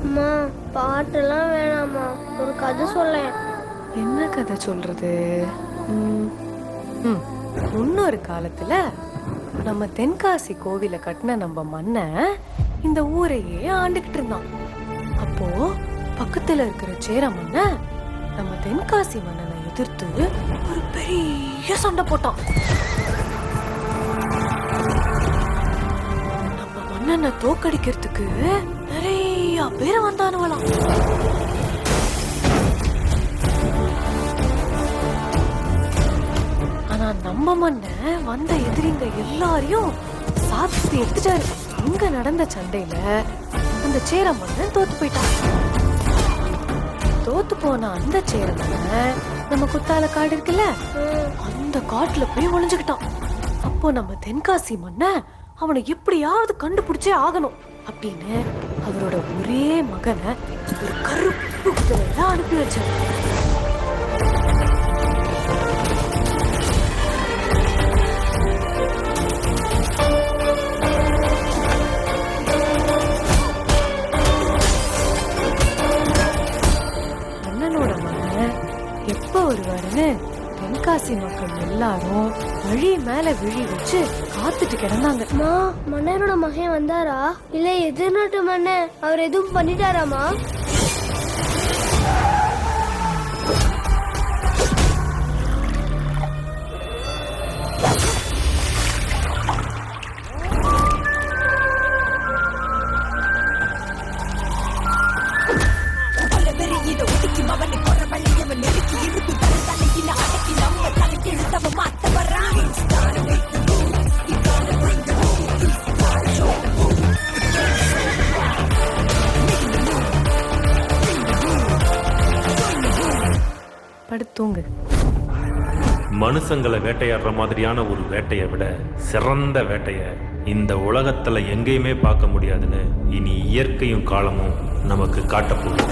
அம்மா பாட்டெல்லாம் வேணாம்மா, ஒரு கதை சொல்லேன். என்ன கதை சொல்றது? முன்னொரு காலத்துல நம்ம தென்காசி கோவில கட்டின நம்ம மன்னன் இந்த ஊரையே ஆண்டுகிட்டு இருந்தான். அப்போ பக்கத்துல இருக்கிற சேர மன்னன் நம்ம தென்காசி மன்னனை எதிர்த்து ஒரு பெரிய சண்டை போட்டான். நம்ம மன்னனை தோக்கடிக்கிறதுக்கு நிறைய பேர் வந்தானுவலாம். ஆனா நம்ம மன்னன் வந்த எதிரிங்க எல்லாரையும் சாத்தி எடுத்துட்டாரு. இங்க நடந்த சண்டையில அந்த சேர மன்னன் தோத்து போயிட்டான். தோத்து போன அந்த சேர மன்னன் நம்ம குத்தால காடு இருக்குல்ல, அந்த காட்டுல போய் ஒளிஞ்சுக்கிட்டான். அப்போ நம்ம தென்காசி மன்னன் அவனை எப்படியாவது கண்டுபிடிச்சே ஆகணும் அப்படின்னு அவரோட ஒரே மகனை ஒரு கருப்பு குதிரையில அனுப்பி வச்சாரு. மன்னனோட மகன் எப்ப வருவாருன்னு தென்காசி மக்கள் எல்லாரும் வழி மேல விழி வச்சு காத்துட்டு கிடந்தாங்க. அம்மா, மன்னரோட மகன் வந்தாரா? இல்ல எதிர்நாட்டு மன்னன் அவர் எதுவும் பண்ணிட்டாராமா? படுத்தூங்கு. மனுஷங்களை வேட்டையாடுற மாதிரியான ஒரு வேட்டையை விட சிறந்த வேட்டையை இந்த உலகத்துல எங்கேயுமே பார்க்க முடியாதுன்னு இனி இயற்கையும் காலமும் நமக்கு காட்டப்போகுது.